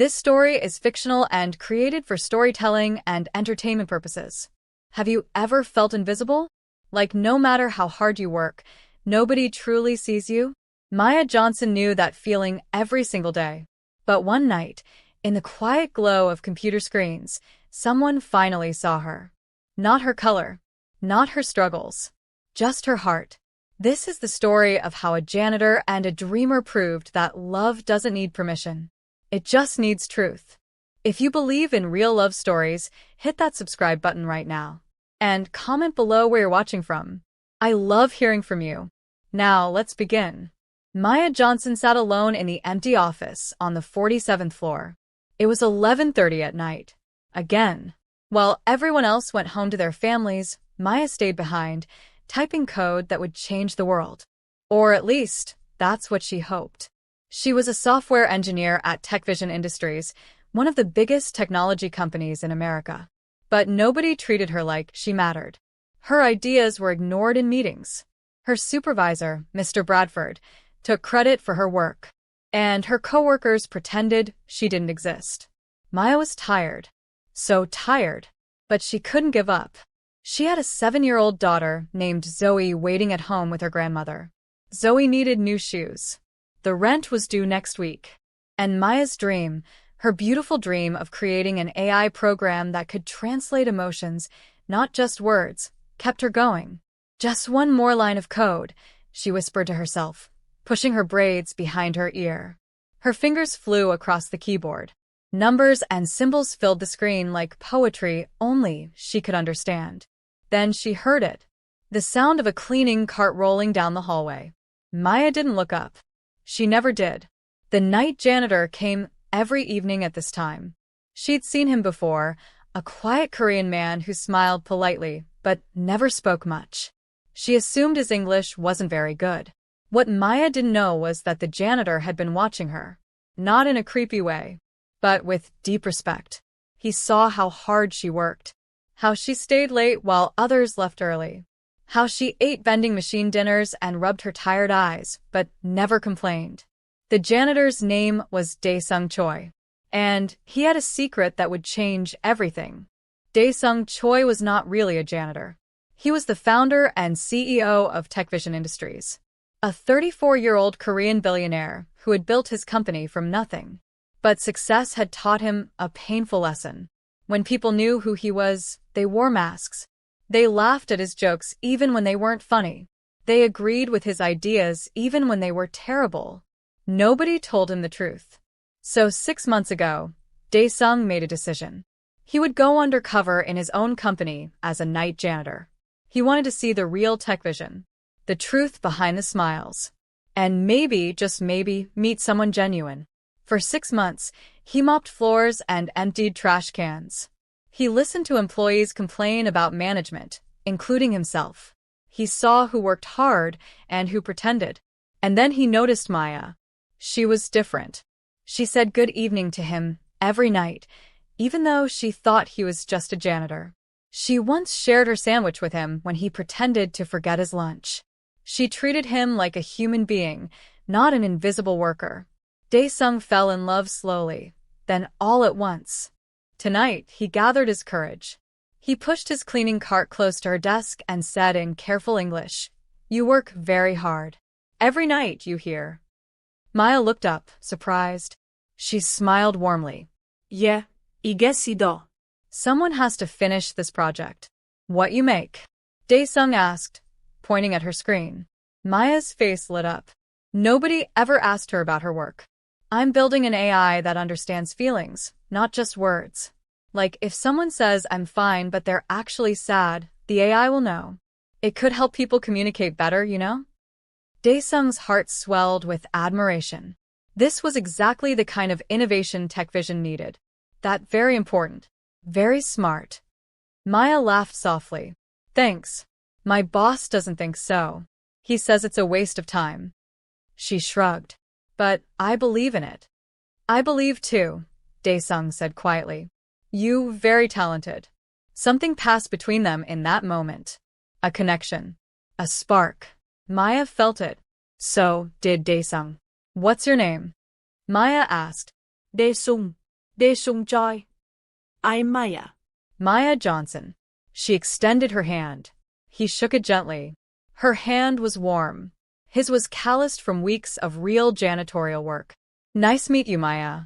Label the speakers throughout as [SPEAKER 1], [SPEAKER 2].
[SPEAKER 1] This story is fictional and created for storytelling and entertainment purposes. Have you ever felt invisible? Like no matter how hard you work, nobody truly sees you? Maya Johnson knew that feeling every single day. But one night, in the quiet glow of computer screens, someone finally saw her. Not her color, not her struggles, just her heart. This is the story of how a janitor and a dreamer proved that love doesn't need permission. It just needs truth. If you believe in real love stories, hit that subscribe button right now. And comment below where you're watching from. I love hearing from you. Now, let's begin. Maya Johnson sat alone in the empty office on the 47th floor. It was 11:30 at night. Again. While everyone else went home to their families, Maya stayed behind, typing code that would change the world. Or at least, that's what she hoped. She was a software engineer at TechVision Industries, one of the biggest technology companies in America. But nobody treated her like she mattered. Her ideas were ignored in meetings. Her supervisor, Mr. Bradford, took credit for her work. And her coworkers pretended she didn't exist. Maya was tired. So tired. But she couldn't give up. She had a 7-year-old daughter named Zoe waiting at home with her grandmother. Zoe needed new shoes. The rent was due next week. And Maya's dream, her beautiful dream of creating an AI program that could translate emotions, not just words, kept her going. Just one more line of code, she whispered to herself, pushing her braids behind her ear. Her fingers flew across the keyboard. Numbers and symbols filled the screen like poetry only she could understand. Then she heard it. The sound of a cleaning cart rolling down the hallway. Maya didn't look up. She never did. The night janitor came every evening at this time. She'd seen him before, a quiet Korean man who smiled politely, but never spoke much. She assumed his English wasn't very good. What Maya didn't know was that the janitor had been watching her. Not in a creepy way, but with deep respect. He saw how hard she worked. How she stayed late while others left early. How she ate vending machine dinners and rubbed her tired eyes, but never complained. The janitor's name was Dae-sung Choi. And he had a secret that would change everything. Dae-sung Choi was not really a janitor. He was the founder and CEO of TechVision Industries. A 34-year-old Korean billionaire who had built his company from nothing. But success had taught him a painful lesson. When people knew who he was, they wore masks. They laughed at his jokes even when they weren't funny. They agreed with his ideas even when they were terrible. Nobody told him the truth. So 6 months ago, Dae-sung made a decision. He would go undercover in his own company as a night janitor. He wanted to see the real TechVision, the truth behind the smiles. And maybe, just maybe, meet someone genuine. For 6 months, he mopped floors and emptied trash cans. He listened to employees complain about management, including himself. He saw who worked hard and who pretended. And then he noticed Maya. She was different. She said good evening to him every night, even though she thought he was just a janitor. She once shared her sandwich with him when he pretended to forget his lunch. She treated him like a human being, not an invisible worker. Dae-sung fell in love slowly, then all at once. Tonight, he gathered his courage. He pushed his cleaning cart close to her desk and said in careful English, "You work very hard. Every night, you hear." Maya looked up, surprised. She smiled warmly.
[SPEAKER 2] Yeah, 이게 시도.
[SPEAKER 1] Someone has to finish this project. What you make? Dae-sung asked, pointing at her screen. Maya's face lit up. Nobody ever asked her about her work. I'm building an AI that understands feelings, not just words. Like if someone says I'm fine but they're actually sad, the AI will know. It could help people communicate better, you know? Dae-sung's heart swelled with admiration. This was exactly the kind of innovation TechVision needed. That very important. Very smart. Maya laughed softly. Thanks. My boss doesn't think so. He says it's a waste of time. She shrugged. But I believe in it. I believe too, Dae-sung said quietly. You very talented. Something passed between them in that moment. A connection. A spark. Maya felt it. So did Dae-sung. What's your name? Maya asked.
[SPEAKER 2] Dae-sung. Daesung Choi. I'm Maya.
[SPEAKER 1] Maya Johnson. She extended her hand. He shook it gently. Her hand was warm. His was calloused from weeks of real janitorial work. Nice meet you, Maya.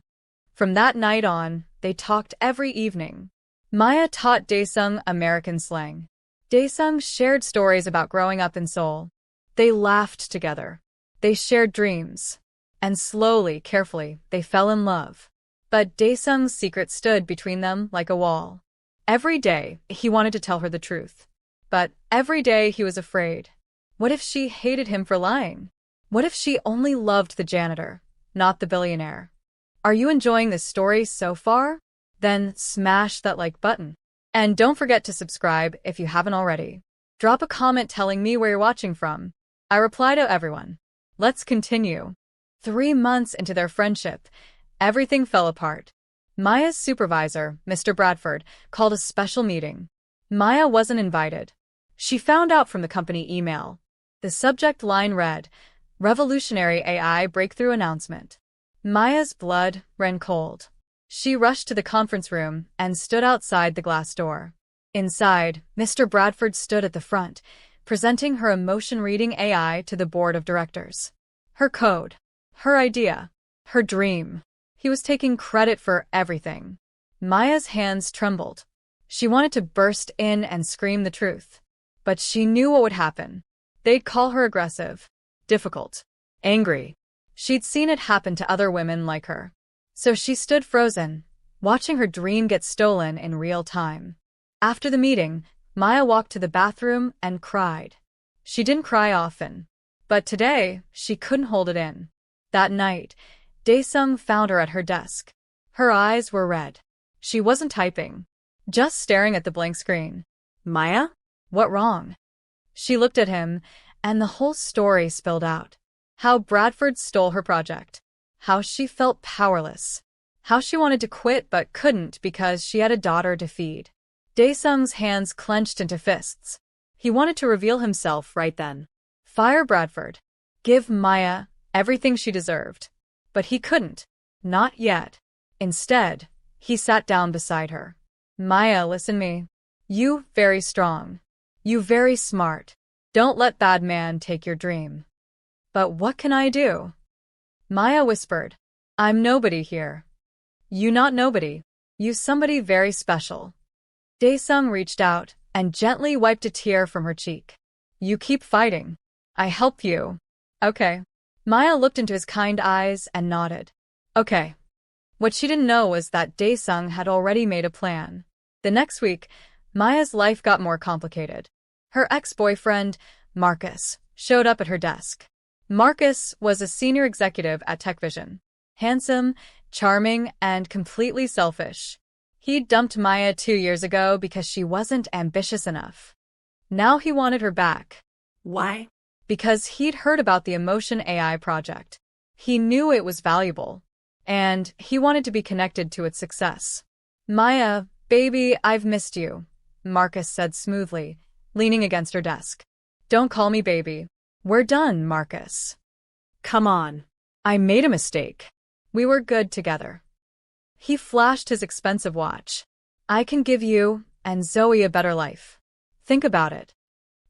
[SPEAKER 1] From that night on, they talked every evening. Maya taught Daesung American slang. Daesung shared stories about growing up in Seoul. They laughed together. They shared dreams. And slowly, carefully, they fell in love. But Daesung's secret stood between them like a wall. Every day, he wanted to tell her the truth. But every day he was afraid. What if she hated him for lying? What if she only loved the janitor, not the billionaire? Are you enjoying this story so far? Then smash that like button. And don't forget to subscribe if you haven't already. Drop a comment telling me where you're watching from. I reply to everyone. Let's continue. 3 months into their friendship, everything fell apart. Maya's supervisor, Mr. Bradford, called a special meeting. Maya wasn't invited. She found out from the company email. The subject line read, "Revolutionary AI Breakthrough Announcement." Maya's blood ran cold. She rushed to the conference room and stood outside the glass door. Inside, Mr. Bradford stood at the front, presenting her emotion-reading AI to the board of directors. Her code, her idea, her dream. He was taking credit for everything. Maya's hands trembled. She wanted to burst in and scream the truth. But she knew what would happen. They'd call her aggressive, difficult, angry. She'd seen it happen to other women like her. So she stood frozen, watching her dream get stolen in real time. After the meeting, Maya walked to the bathroom and cried. She didn't cry often. But today, she couldn't hold it in. That night, Daesung found her at her desk. Her eyes were red. She wasn't typing, just staring at the blank screen. "Maya? What wrong?" She looked at him, and the whole story spilled out. How Bradford stole her project. How she felt powerless. How she wanted to quit but couldn't because she had a daughter to feed. Daesung's hands clenched into fists. He wanted to reveal himself right then. Fire Bradford. Give Maya everything she deserved. But he couldn't. Not yet. Instead, he sat down beside her. "Maya, listen me. You very strong. You very smart. Don't let bad man take your dream." "But what can I do?" Maya whispered. "I'm nobody here." "You not nobody. You somebody very special." Daesung reached out and gently wiped a tear from her cheek. "You keep fighting. I help you." "Okay." Maya looked into his kind eyes and nodded. "Okay." What she didn't know was that Daesung had already made a plan. The next week, Maya's life got more complicated. Her ex-boyfriend, Marcus, showed up at her desk. Marcus was a senior executive at TechVision. Handsome, charming, and completely selfish. He'd dumped Maya 2 years ago because she wasn't ambitious enough. Now he wanted her back.
[SPEAKER 2] Why?
[SPEAKER 1] Because he'd heard about the Emotion AI project. He knew it was valuable. And he wanted to be connected to its success. "Maya, baby, I've missed you," Marcus said smoothly, leaning against her desk. "Don't call me baby. We're done, Marcus." "Come on. I made a mistake. We were good together." He flashed his expensive watch. "I can give you and Zoe a better life. Think about it."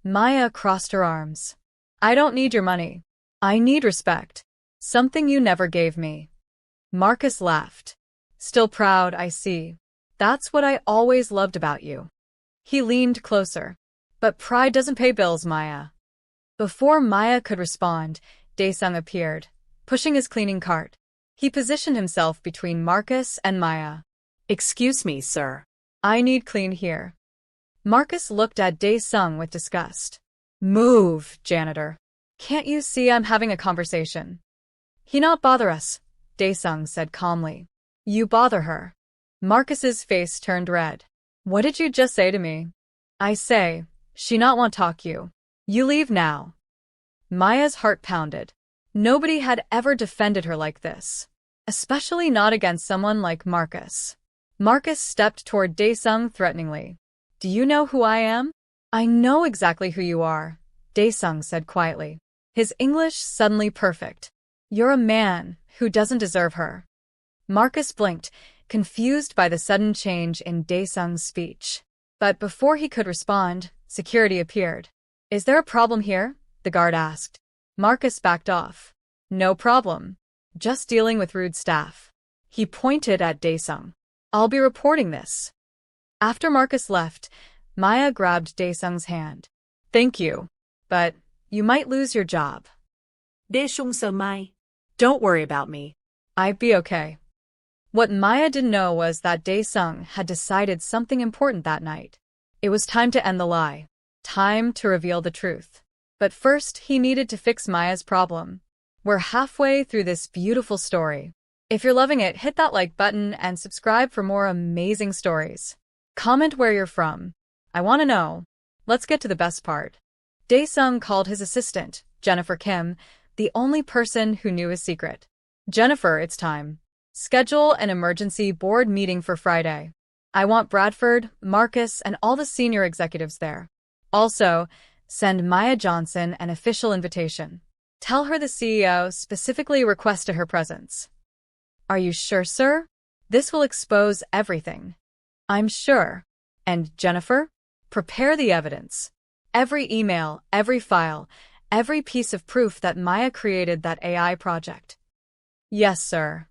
[SPEAKER 1] Maya crossed her arms. "I don't need your money. I need respect. Something you never gave me." Marcus laughed. "Still proud, I see. That's what I always loved about you." He leaned closer. "But pride doesn't pay bills, Maya." Before Maya could respond, Daesung appeared, pushing his cleaning cart. He positioned himself between Marcus and Maya. "Excuse me, sir. I need clean here." Marcus looked at Daesung with disgust. "Move, janitor. Can't you see I'm having a conversation?" "He not bother us," Daesung said calmly. "You bother her." Marcus's face turned red. "What did you just say to me?" "I say, she not want talk you. You leave now." Maya's heart pounded. Nobody had ever defended her like this. Especially not against someone like Marcus. Marcus stepped toward Daesung threateningly. "Do you know who I am?" "I know exactly who you are," Daesung said quietly. His English suddenly perfect. "You're a man who doesn't deserve her." Marcus blinked, confused by the sudden change in Daesung's speech. But before he could respond, security appeared. "Is there a problem here?" the guard asked. Marcus backed off. "No problem. Just dealing with rude staff." He pointed at Daesung. "I'll be reporting this." After Marcus left, Maya grabbed Daesung's hand. "Thank you, but you might lose your job."
[SPEAKER 2] Daesung sợ Mai. Don't worry about me.
[SPEAKER 1] I'd be okay. What Maya didn't know was that Daesung had decided something important that night. It was time to end the lie. Time to reveal the truth. But first, he needed to fix Maya's problem. We're halfway through this beautiful story. If you're loving it, hit that like button and subscribe for more amazing stories. Comment where you're from. I want to know. Let's get to the best part. Daesung called his assistant, Jennifer Kim, the only person who knew his secret. "Jennifer, it's time. Schedule an emergency board meeting for Friday. I want Bradford, Marcus, and all the senior executives there. Also, send Maya Johnson an official invitation. Tell her the CEO specifically requested her presence." "Are you sure, sir? This will expose everything." "I'm sure. And Jennifer, prepare the evidence. Every email, every file, every piece of proof that Maya created that AI project." "Yes, sir."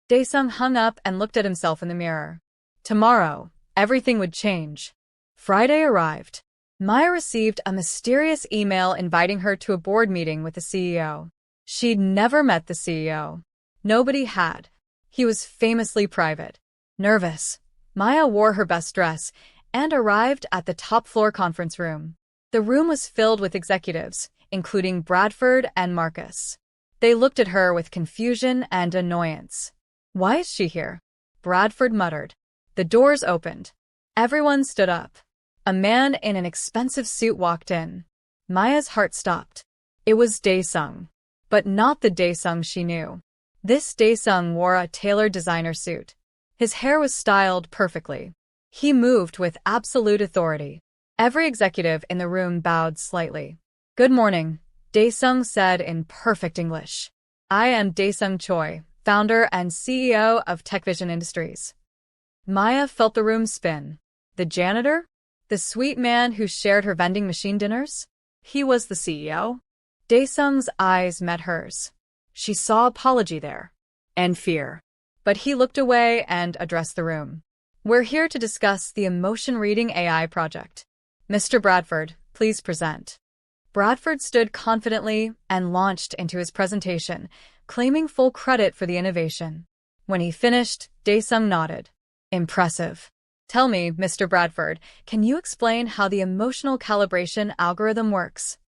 [SPEAKER 1] Daesung hung up and looked at himself in the mirror. Tomorrow, everything would change. Friday arrived. Maya received a mysterious email inviting her to a board meeting with the CEO. She'd never met the CEO. Nobody had. He was famously private. Nervous, Maya wore her best dress and arrived at the top-floor conference room. The room was filled with executives, including Bradford and Marcus. They looked at her with confusion and annoyance. "Why is she here?" Bradford muttered. The doors opened. Everyone stood up. A man in an expensive suit walked in. Maya's heart stopped. It was Daesung. But not the Daesung she knew. This Daesung wore a tailored designer suit. His hair was styled perfectly. He moved with absolute authority. Every executive in the room bowed slightly. "Good morning," Daesung said in perfect English. "I am Daesung Choi, founder and CEO of TechVision Industries." Maya felt the room spin. The janitor? The sweet man who shared her vending machine dinners? He was the CEO? Daesung's eyes met hers. She saw apology there. And fear. But he looked away and addressed the room. "We're here to discuss the emotion reading AI project. Mr. Bradford, please present." Bradford stood confidently and launched into his presentation, claiming full credit for the innovation. When he finished, Daesung nodded. "Impressive. Tell me, Mr. Bradford, can you explain how the emotional calibration algorithm works?"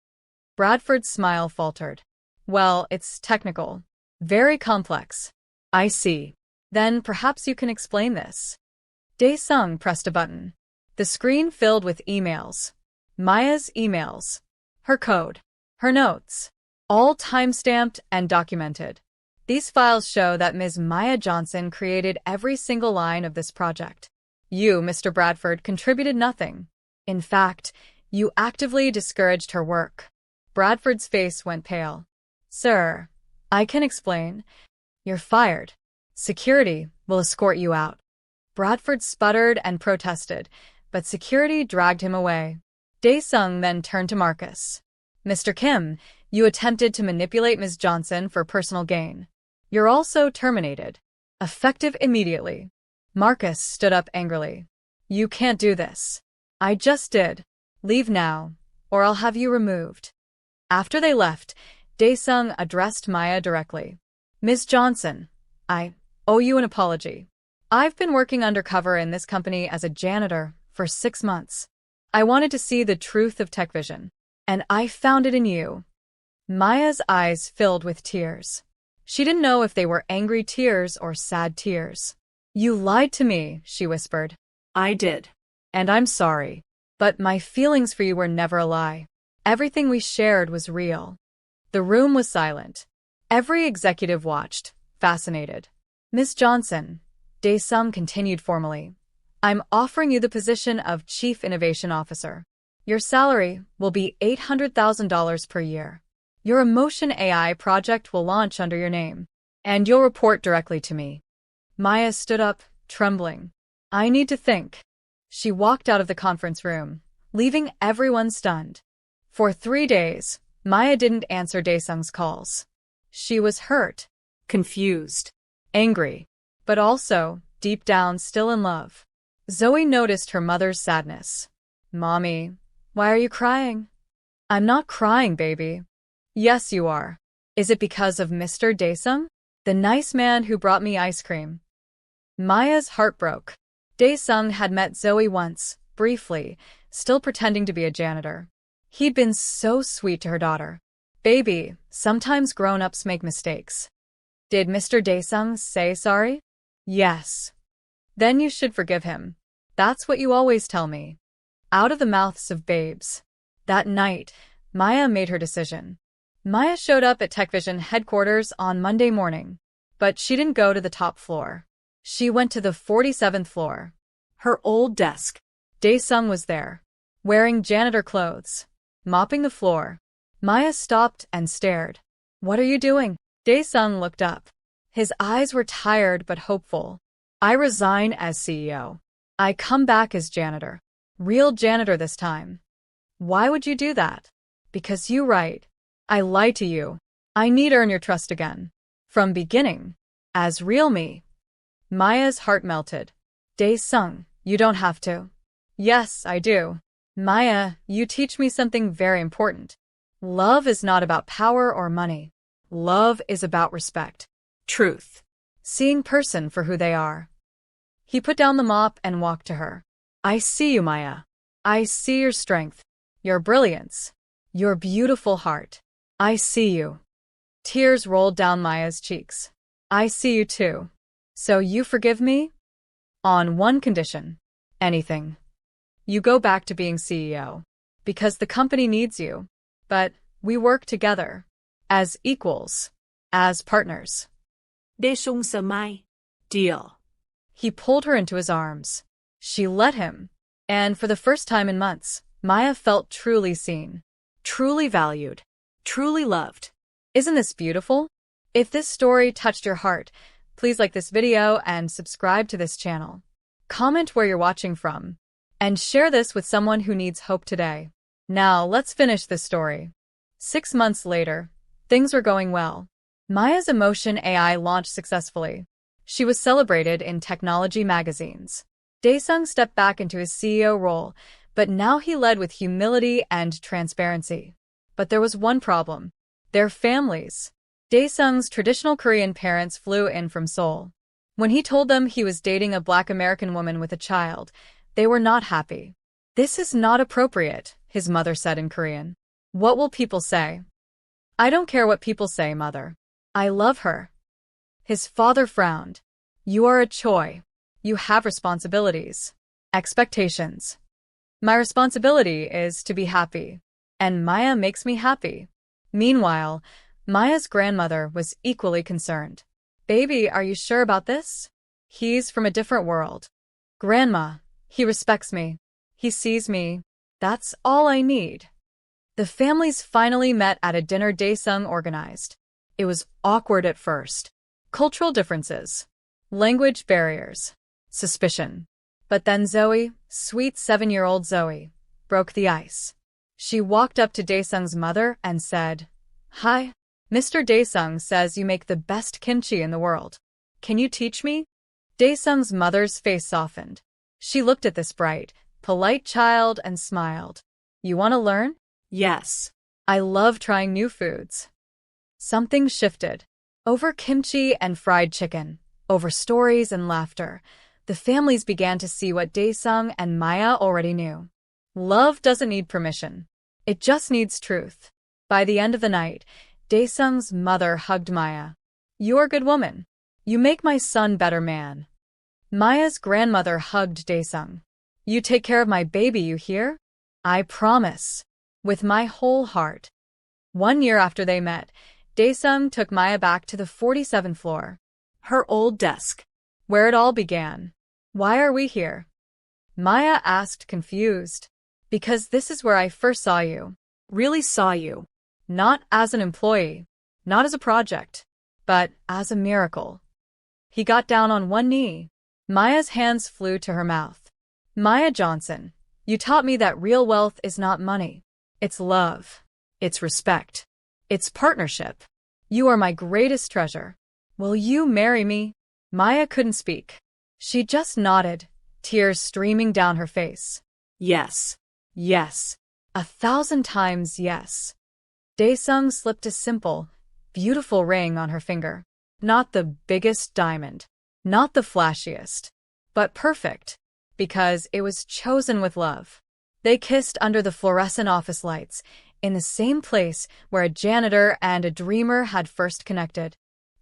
[SPEAKER 1] Bradford's smile faltered. "Well, it's technical. Very complex." "I see. Then perhaps you can explain this." Daesung pressed a button. The screen filled with emails. Maya's emails. Her code. Her notes. All time-stamped and documented. These files show that Ms. Maya Johnson created every single line of this project. You, Mr. Bradford, contributed nothing. In fact, you actively discouraged her work. Bradford's face went pale. "Sir, I can explain. You're fired. Security will escort you out." Bradford sputtered and protested, but security dragged him away. Daesung then turned to Marcus. "Mr. Kim, you attempted to manipulate Ms. Johnson for personal gain. You're also terminated. Effective immediately." Marcus stood up angrily. "You can't do this." "I just did. Leave now, or I'll have you removed." After they left, Daesung addressed Maya directly. "Ms. Johnson, I owe you an apology. I've been working undercover in this company as a janitor for 6 months. I wanted to see the truth of TechVision, and I found it in you." Maya's eyes filled with tears. She didn't know if they were angry tears or sad tears. "You lied to me," she whispered.
[SPEAKER 2] "I did.
[SPEAKER 1] "And I'm sorry. But my feelings for you were never a lie. Everything we shared was real." The room was silent. Every executive watched, fascinated. "Ms. Johnson," Daesung continued formally, "I'm offering you the position of Chief Innovation Officer. Your salary will be $800,000 per year. Your emotion AI project will launch under your name, and you'll report directly to me." Maya stood up, trembling. I need to think. She walked out of the conference room, leaving everyone stunned. For 3 days, Maya didn't answer Daesung's calls. She was hurt,
[SPEAKER 2] Confused.
[SPEAKER 1] angry, but also, deep down, still in love. Zoe noticed her mother's sadness. Mommy, why are you crying? I'm not crying, baby. Yes, you are. Is it because of Mr. Daesung? The nice man who brought me ice cream. Maya's heart broke. Daesung had met Zoe once, briefly, still pretending to be a janitor. He'd been so sweet to her daughter. Baby, sometimes grown-ups make mistakes. Did Mr. Daesung say sorry? Yes. Then you should forgive him. That's what you always tell me. Out of the mouths of babes. That night, Maya made her decision. Maya showed up at TechVision headquarters on Monday morning, but she didn't go to the top floor. She went to the 47th floor.
[SPEAKER 2] Her old desk.
[SPEAKER 1] Daesung was there, wearing janitor clothes, mopping the floor. Maya stopped and stared. What are you doing? Daesung looked up. His eyes were tired but hopeful. I resign as CEO. I come back as janitor. Real janitor this time. Why would you do that? Because you right. I lied to you. I need to earn your trust again. From beginning. As real me. Maya's heart melted. Daesung, you don't have to. Yes, I do. Maya, you teach me something very important. Love is not about power or money. Love is about respect.
[SPEAKER 2] Truth.
[SPEAKER 1] Seeing person for who they are. He put down the mop and walked to her. I see you, Maya. I see your strength, your brilliance, your beautiful heart. I see you. Tears rolled down Maya's cheeks. I see you too. So you forgive me? On one condition. Anything. You go back to being CEO. Because the company needs you. But we work together. As equals. As partners.
[SPEAKER 2] Daesung sa Mai. Deal.
[SPEAKER 1] He pulled her into his arms. She let him. And for the first time in months, Maya felt truly seen.
[SPEAKER 2] Truly valued. Truly loved.
[SPEAKER 1] Isn't this beautiful? If this story touched your heart, please like this video and subscribe to this channel. Comment where you're watching from. And share this with someone who needs hope today. Now, let's finish this story. 6 months later, things were going well. Maya's emotion AI launched successfully. She was celebrated in technology magazines. Daesung stepped back into his CEO role, but now he led with humility and transparency. But there was one problem. Their families. Daesung's traditional Korean parents flew in from Seoul. When he told them he was dating a Black American woman with a child, they were not happy. This is not appropriate, his mother said in Korean. What will people say? I don't care what people say, mother. I love her. His father frowned. You are a Choi. You have responsibilities. Expectations. My responsibility is to be happy. And Maya makes me happy. Meanwhile, Maya's grandmother was equally concerned. Baby, are you sure about this? He's from a different world. Grandma, he respects me. He sees me. That's all I need. The families finally met at a dinner Daesung organized. It was awkward at first. Cultural differences. Language barriers. Suspicion. But then Zoe, sweet 7-year-old Zoe, broke the ice. She walked up to Daesung's mother and said, Hi, Mr. Daesung says you make the best kimchi in the world. Can you teach me? Daesung's mother's face softened. She looked at this bright, polite child and smiled. You want to learn?
[SPEAKER 2] Yes.
[SPEAKER 1] I love trying new foods. Something shifted. Over kimchi and fried chicken, over stories and laughter, the families began to see what Daesung and Maya already knew. Love doesn't need permission. It just needs truth. By the end of the night, Daesung's mother hugged Maya. You're a good woman. You make my son better man. Maya's grandmother hugged Daesung. You take care of my baby, you hear? I promise. With my whole heart. 1 year after they met, Daesung took Maya back to the 47th floor.
[SPEAKER 2] Her old desk.
[SPEAKER 1] Where it all began. Why are we here? Maya asked, confused. Because this is where I first saw you.
[SPEAKER 2] Really saw you.
[SPEAKER 1] Not as an employee, not as a project, but as a miracle. He got down on one knee. Maya's hands flew to her mouth. Maya Johnson, you taught me that real wealth is not money. It's love. It's respect. It's partnership. You are my greatest treasure. Will you marry me? Maya couldn't speak. She just nodded, tears streaming down her face.
[SPEAKER 2] Yes.
[SPEAKER 1] Yes. 1,000 times yes. Daesung slipped a simple, beautiful ring on her finger. Not the biggest diamond, not the flashiest, but perfect, because it was chosen with love. They kissed under the fluorescent office lights, in the same place where a janitor and a dreamer had first connected.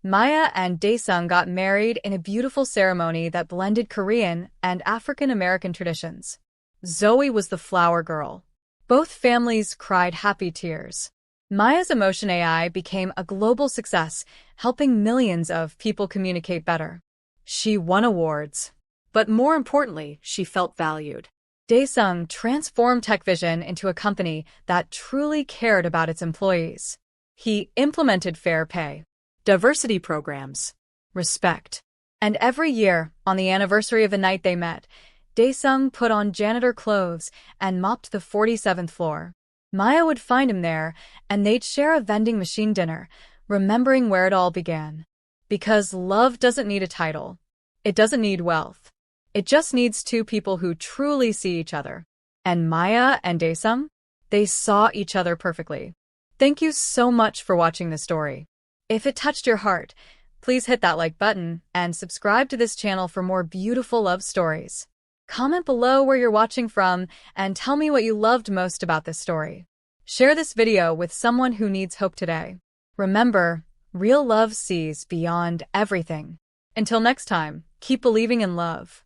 [SPEAKER 1] Maya and Daesung got married in a beautiful ceremony that blended Korean and African American traditions. Zoe was the flower girl. Both families cried happy tears. Maya's emotion AI became a global success, helping millions of people communicate better. She won awards.
[SPEAKER 2] But more importantly, she felt valued.
[SPEAKER 1] Daesung transformed TechVision into a company that truly cared about its employees. He implemented fair pay,
[SPEAKER 2] Diversity programs,
[SPEAKER 1] respect. And every year, on the anniversary of the night they met, Daesung put on janitor clothes and mopped the 47th floor. Maya would find him there, and they'd share a vending machine dinner, remembering where it all began. Because love doesn't need a title. It doesn't need wealth. It just needs two people who truly see each other. And Maya and Daesung? They saw each other perfectly. Thank you so much for watching this story. If it touched your heart, please hit that like button and subscribe to this channel for more beautiful love stories. Comment below where you're watching from and tell me what you loved most about this story. Share this video with someone who needs hope today. Remember, real love sees beyond everything. Until next time, keep believing in love.